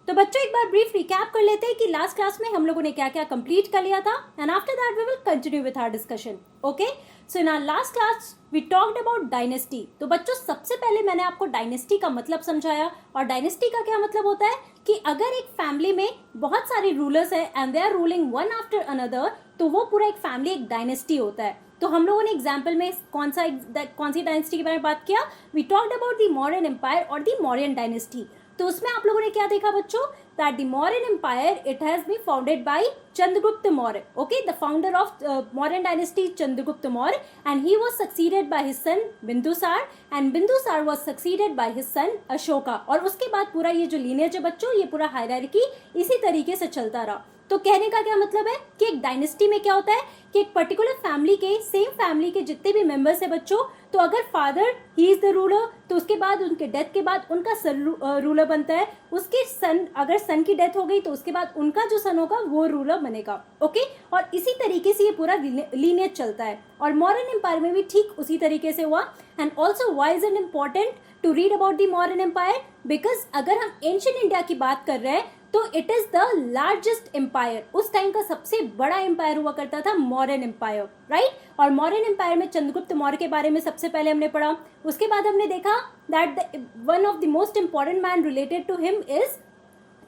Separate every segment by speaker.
Speaker 1: तो बच्चों एक बार ब्रीफ रिकैप कर लेते हैं कि लास्ट क्लास में हम लोगों ने क्या क्या कंप्लीट कर लिया था and after that we will continue with our discussion. Okay, so in our last class we talked about dynasty. तो बच्चों सबसे पहले मैंने आपको डायनेस्टी का मतलब समझाया, और डायनेस्टी का क्या मतलब होता है कि अगर एक फैमिली में बहुत सारे रूलर्स हैं and they are ruling one after another, तो वो पूरा एक फैमिली एक डायनेस्टी होता है। तो हम लोगों ने एग्जाम्पल में कौन सी डायनेस्टी के बारे में बात किया? We talked about the Mauryan empire और द मौर्यन डायनेस्टी। तो उसमें आप लोगों ने क्या देखा बच्चों? That the Mauryan empire it has been founded by Chandragupta Maurya. Okay, the founder of Mauryan dynasty Chandragupta Maurya, and he was succeeded by his son Bindusara, and Bindusara was succeeded by his son Ashoka. और उसके बाद पूरा ये जो लीनियज है बच्चों, ये पूरा हायरार्की इसी तरीके से चलता रहा। तो कहने का क्या मतलब है कि एक डायनेस्टी में क्या होता है कि एक पर्टिकुलर फैमिली के, सेम फैमिली के जितने भी मेंबर्स है बच्चों, तो अगर father he is the ruler, तो उसके बाद उनके डेथ के बाद उनका सन रूलर बनता है। उसके सन, अगर सन की डेथ हो गई तो उसके बाद उनका जो सन होगा वो रूलर बनेगा। ओके, और इसी तरीके से ये पूरा लीनियज चलता है। और मॉडर्न एम्पायर में भी ठीक उसी तरीके से हुआ। And also why is it important to read about the modern empire? Because अगर हम एंशिएंट इंडिया की बात कर रहे हैं तो it is the largest empire. उस टाइम का सबसे बड़ा एम्पायर हुआ करता था मौर्यन एम्पायर, राइट। और मौर्यन एम्पायर में चंद्रगुप्त मौर्य के बारे में सबसे पहले हमने पढ़ा। उसके बाद हमने देखा that one of the most important man related to him is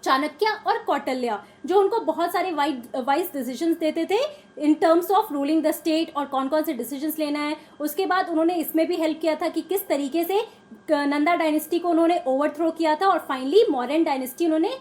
Speaker 1: Chanakya और कौटिल्य, जो उनको बहुत सारे वाइज डिसीजंस देते थे in terms of ruling the state और कौन कौन से डिसीजंस लेना है। उसके बाद उन्होंने इसमें भी हेल्प किया था कि किस तरीके से नंदा डायनेस्टी को उन्होंने ओवरथ्रो किया था, और फाइनली मौर्यन डायनेस्टी उन्होंने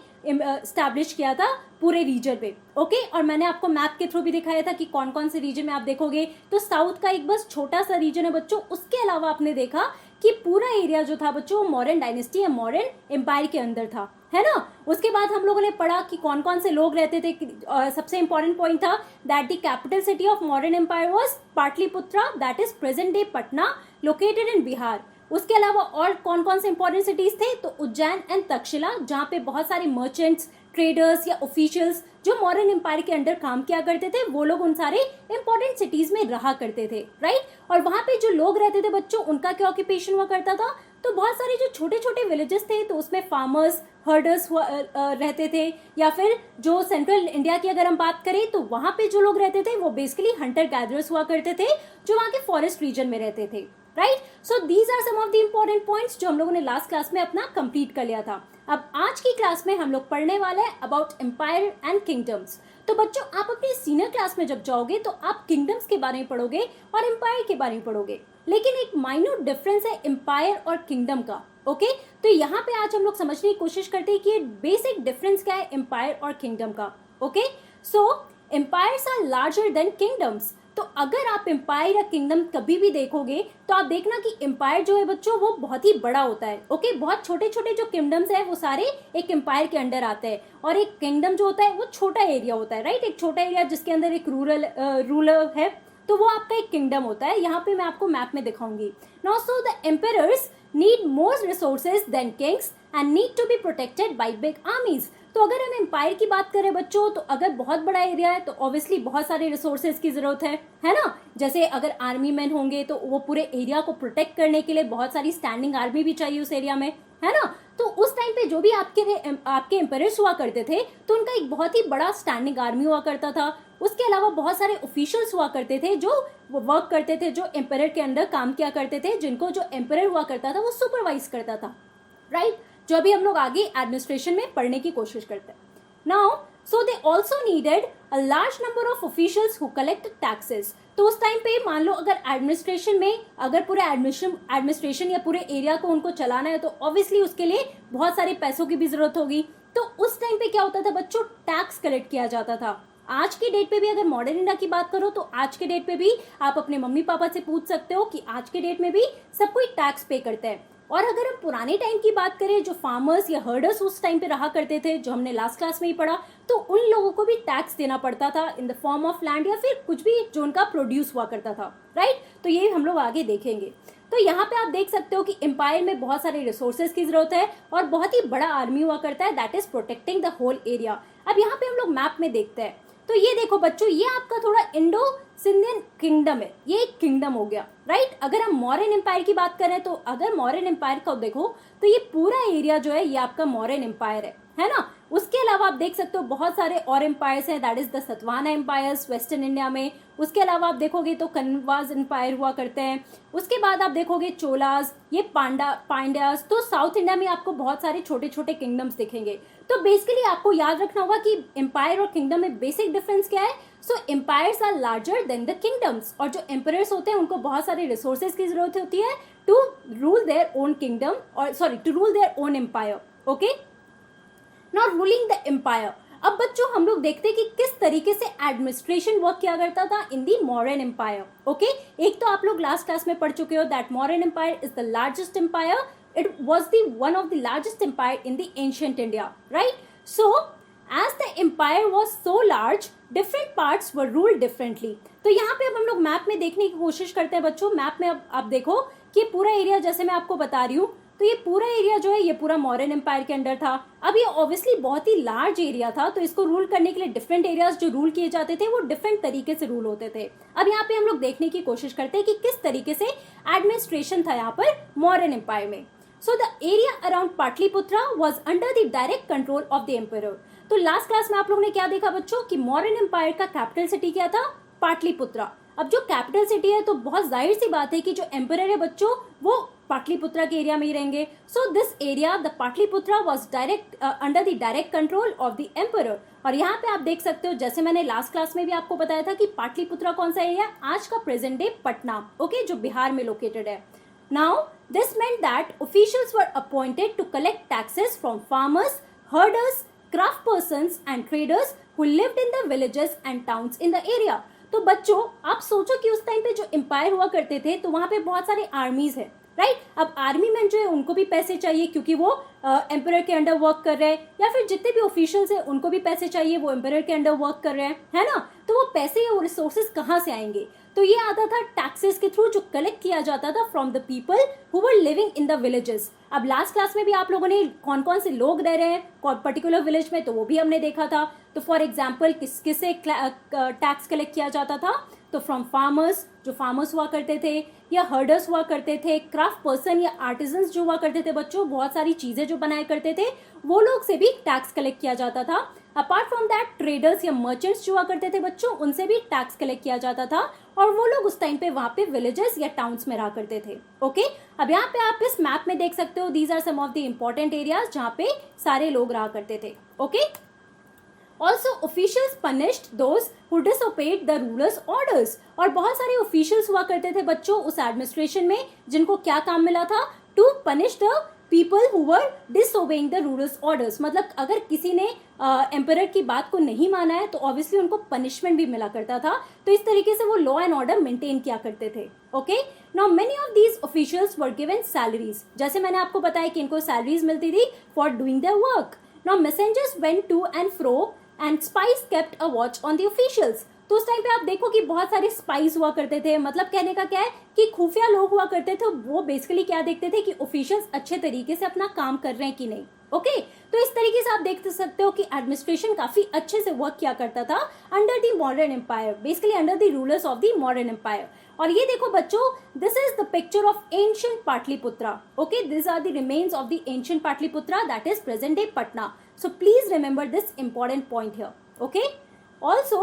Speaker 1: स्टैब्लिश किया था पूरे रीजन पे। ओके, और मैंने आपको मैप के थ्रू भी दिखाया था कि कौन कौन से रीजन में आप देखोगे तो साउथ का एक बस छोटा सा रीजन है बच्चों। उसके अलावा आपने देखा कि पूरा एरिया जो था बच्चों मौर्यन डायनेस्टी या मौर्यन एम्पायर के अंदर था, है ना। उसके बाद हम लोगों ने पढ़ा कि कौन कौन से लोग रहते थे। सबसे इंपॉर्टेंट पॉइंट था that the capital city of Mauryan empire was Pataliputra, that is present day Patna, located in Bihar. उसके अलावा और कौन कौन से इंपॉर्टेंट सिटीज थे? तो उज्जैन एंड तक्षशिला, जहाँ पे बहुत सारे मर्चेंट्स, ट्रेडर्स या ऑफिशियल्स जो मौर्यन एम्पायर के अंडर काम किया करते थे, वो लोग उन सारे इंपॉर्टेंट सिटीज में रहा करते थे, राइट। और वहां पे जो लोग रहते थे बच्चों, उनका क्या ऑक्यूपेशन हुआ करता था? तो बहुत सारे जो छोटे छोटे विलेजेस थे, तो उसमें फार्मर्स, हर्डर्स रहते थे, या फिर जो सेंट्रल इंडिया की अगर हम बात करें तो वहां पे जो लोग रहते थे वो बेसिकली हंटर गैदरर्स हुआ करते थे, जो वहां के फॉरेस्ट रीजन में रहते थे, right. So these are some of the important points जो हम लोगों ने लास्ट क्लास में अपना कंप्लीट कर लिया था। अब आज की क्लास में हम लोग पढ़ने वाले हैं अबाउट एम्पायर एंड किंगडम्स। तो बच्चों आप अपनी सीनियर क्लास में जब जाओगे तो आप किंगडम्स के बारे में पढ़ोगे और एम्पायर के बारे में पढ़ोगे, लेकिन एक माइन्यूट डिफरेंस है एम्पायर और किंगडम का। ओके, तो यहाँ पे आज हम लोग समझने की कोशिश करते हैं कि बेसिक डिफरेंस क्या है एम्पायर और किंगडम का। Okay, so empires are larger than kingdoms. तो अगर आप एम्पायर या किंगडम कभी भी देखोगे तो आप देखना कि एम्पायर जो है बच्चों वो बहुत ही बड़ा होता है। ओके, बहुत छोटे छोटे जो किंगडम्स है वो सारे एक एम्पायर के अंडर आते हैं, और एक किंगडम जो होता है वो छोटा एरिया होता है, राइट। एक छोटा एरिया जिसके अंदर एक रूलर है, तो वो आपका एक किंगडम होता है। यहाँ पे मैं आपको मैप में दिखाऊंगी। Now so the emperors need more resources than kings and need to be protected by big armies. तो अगर हम एम्पायर की बात करें बच्चों, तो अगर बहुत बड़ा एरिया है तो ऑब्वियसली बहुत सारे रिसोर्सेज की जरूरत है ना। जैसे अगर आर्मी मैन होंगे तो वो पूरे एरिया को प्रोटेक्ट करने के लिए बहुत सारी स्टैंडिंग आर्मी भी चाहिए उस एरिया में, है ना। तो उस टाइम पे जो भी आपके एम्परर्स हुआ करते थे तो उनका एक बहुत ही बड़ा स्टैंडिंग आर्मी हुआ करता था। उसके अलावा बहुत सारे ऑफिशियल्स हुआ करते थे जो वर्क करते थे, जो एम्परर के अंडर काम किया करते थे, जिनको जो एम्परर हुआ करता था वो सुपरवाइज करता था, राइट। जो अभी हम लोग आगे एडमिनिस्ट्रेशन में पढ़ने की कोशिश करते हैं। Now so they also needed a large number of officials who collect taxes. तो उस टाइम पे मान लो अगर एडमिनिस्ट्रेशन में, अगर पूरे एडमिनिस्ट्रेशन या पूरे एरिया को उनको चलाना है तो ऑब्वियसली उसके लिए बहुत सारे पैसों की भी जरूरत होगी। तो उस टाइम पे क्या होता था बच्चों? टैक्स कलेक्ट किया जाता था। आज की डेट पे भी अगर मॉडर्न इंडिया की बात करो तो आज के डेट पे भी आप अपने मम्मी पापा से पूछ सकते हो कि आज के डेट में भी सब कोई टैक्स पे करता है। और अगर हम पुराने टाइम की बात करें, जो फार्मर्स या हर्डर्स उस टाइम पे रहा करते थे, जो हमने लास्ट क्लास में ही पढ़ा, तो उन लोगों को भी टैक्स देना पड़ता था इन द फॉर्म ऑफ लैंड या फिर कुछ भी जो उनका प्रोड्यूस हुआ करता था, राइट। तो ये हम लोग आगे देखेंगे। तो यहाँ पे आप देख सकते हो कि एम्पायर में बहुत सारे रिसोर्सेज की जरूरत है और बहुत ही बड़ा आर्मी हुआ करता है, that is protecting the whole area. अब यहाँ पे हम लोग मैप में देखते हैं तो ये देखो बच्चों, ये आपका थोड़ा इंडो सिंधियन किंगडम है, ये एक किंगडम हो गया, राइट। अगर हम मौर्यन एम्पायर की बात करें तो अगर मौर्यन एम्पायर को देखो तो ये पूरा एरिया जो है ये आपका मौर्यन एम्पायर है ना। उसके अलावा आप देख सकते हो बहुत सारे और एम्पायर्स हैं, that is the Satavahana empires western India में। उसके अलावा आप देखोगे तो कन्वाज एम्पायर हुआ करते हैं। उसके बाद आप देखोगे चोलास, ये पांड्यास। तो साउथ इंडिया में आपको बहुत सारे छोटे छोटे किंगडम्स दिखेंगे। तो बेसिकली आपको याद रखना होगा कि एम्पायर और किंगडम में बेसिक डिफरेंस क्या है। So empires are larger than the kingdoms, और जो एम्परर्स होते हैं उनको बहुत सारे रिसोर्सेज की जरूरत होती है to rule their own kingdom, और sorry to rule their own empire. Okay, now ruling the empire. अब बच्चों हम लोग देखते हैं कि किस तरीके से एडमिनिस्ट्रेशन वर्क किया करता था इन दी मौर्यन एम्पायर। ओके, एक तो आप लोग लास्ट क्लास में पढ़ चुके हो that Mauryan empire is the largest empire, it was the one of the largest empire in the ancient India, right. So as the empire was so large, different parts were ruled differently। तो यहाँ पे अब हम लोग map में देखने की कोशिश करते हैं बच्चों। मैप में अब आप देखो कि पूरा एरिया जैसे मैं आपको बता रही हूँ, तो ये पूरा एरिया जो है ये पूरा मौर्यन एम्पायर के अंडर था। अब ये ऑब्वियसली बहुत ही लार्ज एरिया था, तो इसको रूल करने के लिए डिफरेंट एरियाज जो रूल किए जाते थे वो डिफरेंट तरीके से रूल होते थे। अब यहाँ पे हम लोग देखने की कोशिश करते हैं कि किस तरीके से एडमिनिस्ट्रेशन था यहाँ पर मौर्यन एम्पायर में। So the area around Pataliputra was under the direct control of the emperor. तो लास्ट क्लास में आप लोगों ने क्या देखा बच्चों कि मौर्यन एम्पायर का कैपिटल सिटी क्या था, पाटलिपुत्रा। अब जो कैपिटल सिटी है तो बहुत जाहिर सी बात है कि जो एम्परर है बच्चों वो पाटलिपुत्रा के एरिया में ही रहेंगे। So this area the Pataliputra was direct under the direct control of the emperor. और यहाँ पे आप देख सकते हो जैसे मैंने लास्ट क्लास में भी आपको बताया था कि पाटलिपुत्रा कौन सा एरिया, आज का प्रेजेंट डे पटना, ओके, जो बिहार में लोकेटेड है। Now, this meant that officials were appointed to collect taxes from farmers, herders, craft persons and traders who lived in the villages and towns in the area। तो बच्चों आप सोचो कि उस time पे जो एम्पायर हुआ करते थे तो वहाँ पे बहुत सारे आर्मीज है, राइट। अब आर्मी मैन जो है उनको भी पैसे चाहिए क्योंकि वो एम्परर के अंडर वर्क कर रहे हैं, या फिर जितने भी ऑफिशियल्स हैं उनको भी पैसे चाहिए, वो एम्परर के अंडर वर्क कर रहे हैं, है ना। तो वो पैसे या वो रिसोर्सेज कहाँ से आएंगे, तो ये आता था टैक्सेस के थ्रू जो कलेक्ट किया जाता था from the people who were living in the villages. अब लास्ट क्लास में भी आप लोगों ने कौन कौन से लोग रह रहे हैं कौन पर्टिकुलर विलेज में, तो वो भी हमने देखा था। तो फॉर एग्जाम्पल किस किससे टैक्स कलेक्ट किया जाता था, तो फ्रॉम फार्मर्स, जो फार्मर्स हुआ करते थे, या हर्डर्स हुआ करते थे, क्राफ्ट पर्सन या आर्टिजन्स जो हुआ करते थे बच्चों, बहुत सारी चीजें जो बनाया करते थे, वो लोग से भी टैक्स कलेक्ट किया जाता था। अपार्ट फ्रॉम दैट ट्रेडर्स या मर्चेंट्स जो हुआ करते थे बच्चों, उनसे भी टैक्स कलेक्ट किया जाता था, और वो लोग उस टाइम पे वहां पे विलेजेस या टाउन्स में रहा करते थे। ओके, अब यहाँ पे आप इस मैप में देख सकते हो these are some of the important areas जहाँ पे सारे लोग रहा करते थे। Okay, Also, officials punished those who disobeyed the ruler's orders। और बहुत सारे officials हुआ करते थे बच्चों उस एडमिनिस्ट्रेशन में जिनको क्या काम मिला था, to punish the people who were disobeying the ruler's orders। मतलब अगर किसी ने एम्परर की बात को नहीं माना है तो ऑब्वियसली उनको पनिशमेंट भी मिला करता था। तो इस तरीके से वो लॉ एंड ऑर्डर मेंटेन किया करते थे। Okay, now many of these officials were given salaries. जैसे मैंने आपको बताया कि इनको सैलरीज मिलती थी for doing their work. Now messengers went to and fro and spies kept a watch on the officials। तो उस टाइम पे आप देखो कि बहुत सारे स्पाइस हुआ करते थे, मतलब कहने का क्या है कि खुफिया लोग हुआ करते थे, वो बेसिकली क्या देखते थे कि ऑफिशियल्स अच्छे तरीके से अपना काम कर रहे हैं कि नहीं। ओके, तो इस तरीके से आप देख सकते हो कि एडमिनिस्ट्रेशन काफी अच्छे से वर्क किया करता था under the modern empire, basically under the rulers of the modern empire. और ये देखो बच्चों, this is the picture of ancient Pataliputra. Okay, this are the remains of the ancient Pataliputra that is present day Patna. So please remember this important point here. Okay, also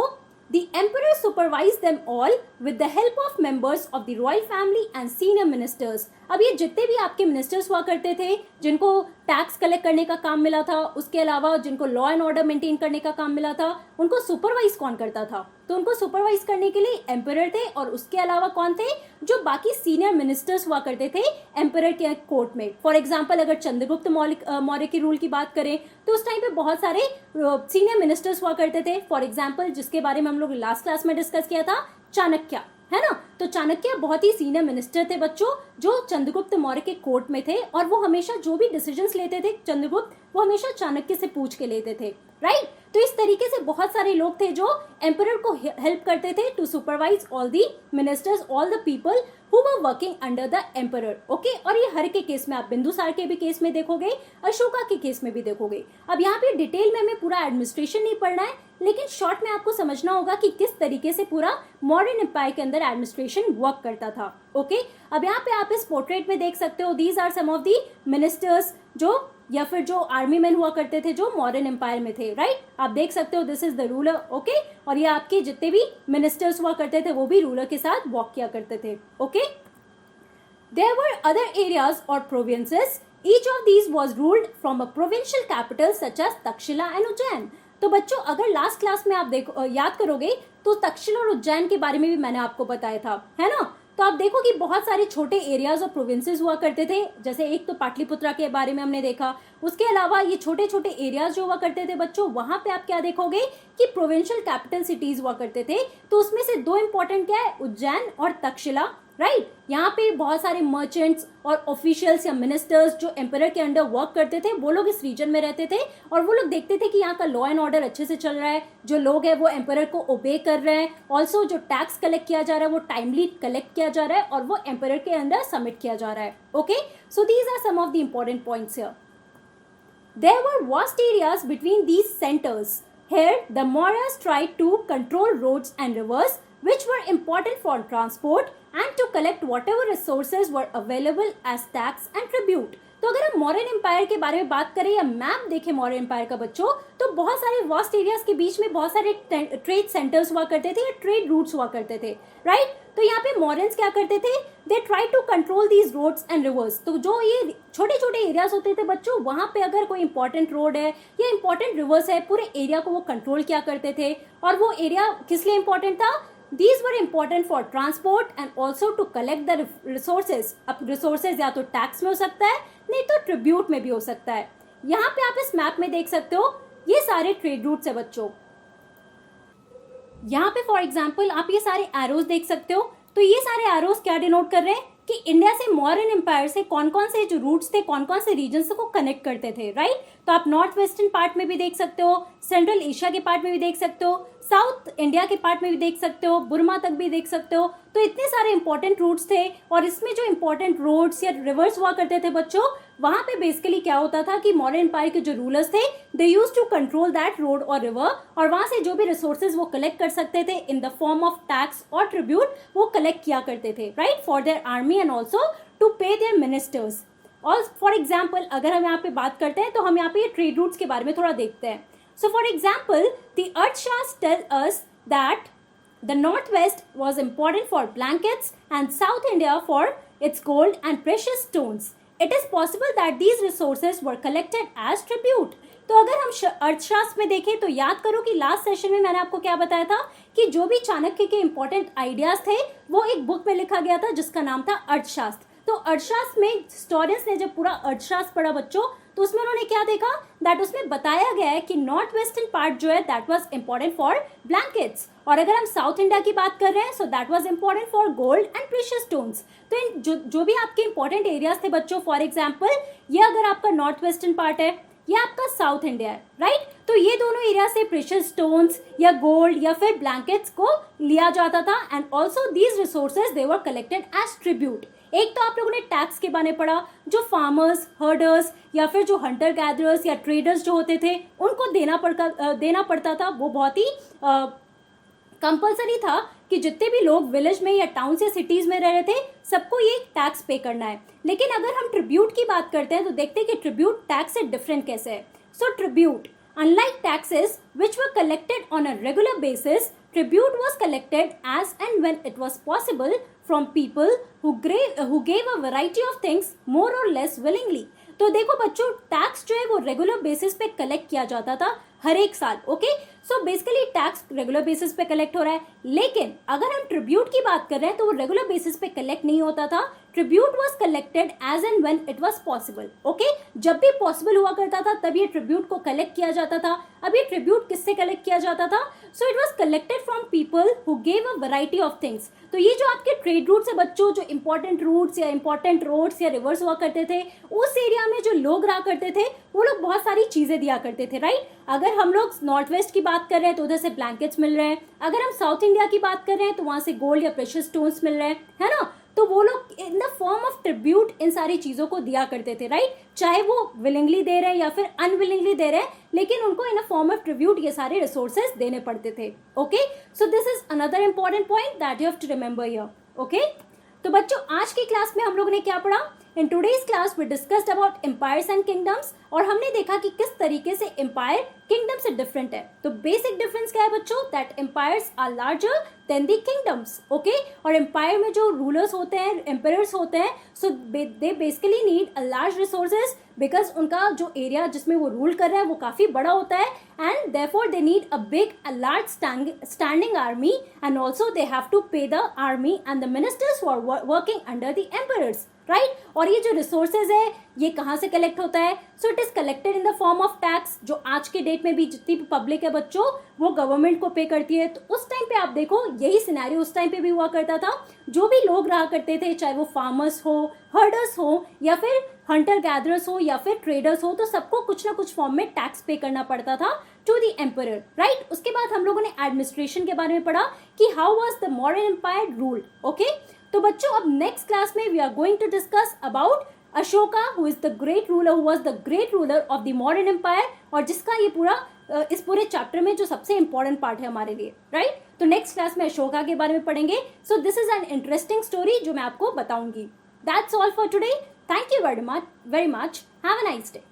Speaker 1: the emperor supervised them all with the help of members of the royal family and senior ministers। अब ये जितने भी आपके ministers हुआ करते थे जिनको tax collect करने का काम मिला था, उसके अलावा जिनको लॉ एंड ऑर्डर मेंटेन करने का काम मिला था, उनको सुपरवाइज कौन करता था, तो उनको सुपरवाइज करने के लिए एम्परर थे, और उसके अलावा कौन थे, जो बाकी सीनियर मिनिस्टर्स हुआ करते थे एम्परर के कोर्ट में। फॉर एग्जाम्पल अगर चंद्रगुप्त मौर्य के रूल की बात करें तो उस टाइम पे बहुत सारे सीनियर मिनिस्टर्स हुआ करते थे। फॉर एग्जाम्पल जिसके बारे में हम लोग लास्ट क्लास में डिस्कस किया था, चाणक्य, है ना। तो चाणक्य बहुत ही सीनियर मिनिस्टर थे बच्चों जो चंद्रगुप्त मौर्य के कोर्ट में थे, और वो हमेशा जो भी डिसीजंस लेते थे चंद्रगुप्त, वो हमेशा चाणक्य से पूछ के लेते थे, राइट। तो इस तरीके से बहुत सारे लोग थे जो एम्परर को हेल्प करते थे to supervise all the ministers, all the people who were working under the emperor. Okay, और ये हर के केस में आप बिंदुसार के भी केस में देखोगे, अशोका के केस में भी देखोगे। अब यहाँ पे डिटेल में हमें पूरा एडमिनिस्ट्रेशन नहीं पढ़ना है, लेकिन शॉर्ट में आपको समझना होगा कि किस तरीके से पूरा मॉडर्न एम्पायर के अंदर एडमिनिस्ट्रेशन वर्क करता था। ओके, अब यहाँ पे आप इस पोर्ट्रेट में देख सकते हो, these are some of the ministers जो या फिर जो आर्मी मैन हुआ करते थे जो मौर्यन एम्पायर में थे, राइट। आप देख सकते हो this is the ruler, okay. और ये आपके जितने भी मिनिस्टर्स हुआ करते थे वो भी रूलर के साथ वॉक किया करते थे, okay. There were other areas or provinces. Each of these was ruled from a provincial capital such as Takshashila and Ujjain. तो बच्चों अगर लास्ट क्लास में आप देखो याद करोगे तो तक्षशिला और उज्जैन के बारे में भी मैंने आपको बताया था, है ना। तो आप देखो कि बहुत सारे छोटे एरियाज और प्रोविंसेस हुआ करते थे, जैसे एक तो पाटलिपुत्रा के बारे में हमने देखा। उसके अलावा ये छोटे छोटे एरियाज जो हुआ करते थे बच्चों, वहां पे आप क्या देखोगे कि प्रोविंशियल कैपिटल सिटीज हुआ करते थे। तो उसमें से दो इंपॉर्टेंट क्या है, उज्जैन और तक्षशिला, राइट। यहाँ पे बहुत सारे मर्चेंट्स और ऑफिशियल्स या मिनिस्टर्स जो एम्परर के अंडर वर्क करते थे वो लोग इस रीजन में रहते थे, और वो लोग देखते थे कि यहाँ का लॉ एंड ऑर्डर अच्छे से चल रहा है, जो लोग हैं वो एम्परर को ओबे कर रहे हैं, ऑल्सो जो टैक्स कलेक्ट किया जा रहा है वो टाइमली कलेक्ट किया जा रहा है और वो एम्परर के अंडर सबमिट किया जा रहा है, okay. So these are some of the important points here. There were vast areas between these centers. Here, the Mauryas tried to control roads and rivers, which were important for transport, and to collect whatever resources were available as tax and tribute. तो अगर हम Mauryan empire के बारे में बात करें या map देखें मौर्यन एम्पायर का बच्चों, तो बहुत सारे वास्ट एरियाज के बीच में बहुत सारे ट्रेड सेंटर्स हुआ करते थे या ट्रेड रूट्स हुआ करते थे, राइट। तो यहाँ पे मॉरियंस क्या करते थे, they try to control these roads and rivers. तो जो ये छोटे छोटे एरियाज होते थे बच्चों, वहां पे अगर कोई इंपॉर्टेंट रोड है या इंपॉर्टेंट रिवर्स है, पूरे एरिया को वो कंट्रोल किया करते थे। और वो एरिया किस लिए इंपॉर्टेंट था, These were important for transport and also to collect the resources. अब resources या तो टैक्स में हो सकता है, नहीं तो ट्रिब्यूट में भी हो सकता है। यहाँ पे आप इस मैप में देख सकते हो ये सारे ट्रेड रूट्स है बच्चों। यहाँ पे फॉर एग्जाम्पल आप ये सारे एरोज देख सकते हो। तो ये सारे एरोज क्या डिनोट कर रहे हैं कि इंडिया से मौर्यन एम्पायर से कौन कौन से जो रूट्स थे, कौन कौन से रीजन्स को कनेक्ट करते थे, राइट। तो आप नॉर्थ वेस्टर्न पार्ट में भी देख सकते हो, सेंट्रल एशिया के पार्ट में भी देख सकते हो, साउथ इंडिया के पार्ट में भी देख सकते हो, बुर्मा तक भी देख सकते हो। तो इतने सारे इंपॉर्टेंट रूट्स थे, और इसमें जो इंपॉर्टेंट रोड्स या रिवर्स हुआ करते थे बच्चों, वहां पे बेसिकली क्या होता था कि मौर्यन एम्पायर के जो रूलर्स थे they used to control that road और रिवर, और वहां से जो भी रिसोर्सेज वो कलेक्ट कर सकते थे in the form of tax और ट्रिब्यूट वो कलेक्ट किया करते थे, right, for their army and also to pay their ministers. और फॉर एग्जाम्पल अगर हम यहाँ पे बात करते हैं तो हम यहाँ पे ये ट्रेड रूट्स के बारे में थोड़ा देखते हैं। So for example, the Arthashastras tell us that the northwest was important for blankets and South India for its gold and precious stones. It is possible that these resources were collected as tribute. तो अगर हम अर्थशास्त्र में देखें तो याद करो कि लास्ट सेशन में मैंने आपको क्या बताया था कि जो भी चाणक्य के इंपॉर्टेंट आइडियाज थे वो एक बुक में लिखा गया था जिसका नाम था अर्थशास्त्र। तो अर्थशास्त्र में हिस्टोरियंस ने जब पूरा अर्थशास्त्र पढ़ा बच्चों, तो उसमें उन्होंने क्या देखा दैट उसमें बताया गया है कि नॉर्थ वेस्टर्न पार्ट जो है that was important for blankets, और अगर हम साउथ इंडिया की बात कर रहे हैं so that was important for gold and precious stones. तो इन जो भी आपके इंपॉर्टेंट एरियाज थे बच्चों, फॉर एग्जाम्पल ये अगर आपका नॉर्थ वेस्टर्न पार्ट है, ये आपका साउथ इंडिया है, राइट। तो ये दोनों एरिया से प्रीशियस स्टोन्स या गोल्ड या फिर ब्लैंकेट्स को लिया जाता था, and also these resources they were collected as tribute. एक तो आप लोगों ने टैक्स के बारे में पढ़ा, जो फार्मर्स, हर्डर्स या फिर जो हंटर गैदरर्स या ट्रेडर्स जो होते थे उनको देना पड़ता था। वो बहुत ही कंपल्सरी था कि जितने भी लोग विलेज में या टाउन या सिटीज में रह रहे थे सबको ये टैक्स पे करना है। लेकिन अगर हम ट्रिब्यूट की बात करते हैं तो देखते हैं कि ट्रिब्यूट टैक्स से डिफरेंट कैसे है। So tribute, unlike taxes which were collected on a regular basis, tribute was collected as and when it was possible from people who gave a variety of things more or less willingly. तो देखो बच्चों, tax जो है वो regular basis पे collect किया जाता था हर एक साल, okay. So basically tax regular basis पे कलेक्ट हो रहा है, लेकिन अगर हम ट्रिब्यूट की बात कर रहे हैं तो वो रेगुलर बेसिस पे कलेक्ट नहीं होता था। Tribute was collected as and when it was possible, okay. जब भी पॉसिबल हुआ करता था तब ये ट्रिब्यूट को कलेक्ट किया जाता था। अब ये ट्रिब्यूट किससे कलेक्ट किया जाता था? So it was collected from people who gave a variety of things. तो ये जो आपके ट्रेड रूट्स है बच्चों, जो इंपॉर्टेंट रूट्स या इंपॉर्टेंट रोड्स या रिवर्स हुआ करते थे, उस एरिया में जो लोग रहा करते थे वो लोग बहुत सारी चीजें दिया करते थे, राइट। अगर हम लोग नॉर्थ वेस्ट की बात कर रहे हैं तो उधर से ब्लैंकेट्स मिल रहे हैं, अगर हम साउथ इंडिया की बात कर रहे हैं तो वहां से गोल्ड या प्रेशियस स्टोन्स मिल रहे हैं, है ना। तो वो लोग in the form of tribute इन सारी चीजों को दिया करते थे, राइट। चाहे वो विलिंगली दे रहे हैं या फिर अनविलिंगली दे रहे हैं, लेकिन उनको in a form of tribute ये सारे रिसोर्सेज देने पड़ते थे, okay. So this is another important point that you have to remember here, okay. तो बच्चों आज की क्लास में हम लोगों ने क्या पढ़ा in today's class we discussed about empires and kingdoms और हमने देखा कि किस तरीके से एम्पायर किंगडम से डिफरेंट है। तो बेसिक डिफरेंस क्या है बच्चों? That empires are larger than the kingdoms, okay. और एम्पायर में जो रूलर्स होते हैं, एम्पायर्स होते हैं, so they basically need a large resources because उनका जो एरिया जिसमें वो रूल कर रहे हैं वो काफ़ी बड़ा होता है and therefore they need a large standing army and also they have to pay the army and the ministers who are working under the empires, right. और ये जो रिसोर्सेज है ये कहाँ से कलेक्ट होता है? So it is collected in the form of tax, जो आज के डेट में भी जितनी भी पब्लिक है बच्चों वो गवर्नमेंट को पे करती है। तो उस टाइम पे आप देखो यही सिनेरियो उस टाइम पे भी हुआ करता था। जो भी लोग रहा करते थे, चाहे वो फार्मर्स हो, हर्डर्स हो या फिर हंटर गैदरर्स हो या फिर ट्रेडर्स हो, तो सबको कुछ ना कुछ फॉर्म में टैक्स पे करना पड़ता था टू द एम्परर, राइट। उसके बाद हम लोगों ने एडमिनिस्ट्रेशन के बारे में पढ़ा कि how was the Mauryan empire ruled, okay. तो बच्चों अब नेक्स्ट क्लास में we are going to discuss about Ashoka who is the great ruler, who was the great ruler of the modern empire, और जिसका ये पूरा इस पूरे चैप्टर में जो सबसे इंपॉर्टेंट पार्ट है हमारे लिए, राइट। तो नेक्स्ट क्लास में अशोका के बारे में पढ़ेंगे। सो this is an interesting story जो मैं आपको बताऊंगी। That's all for today. Thank you very much. Have a nice day.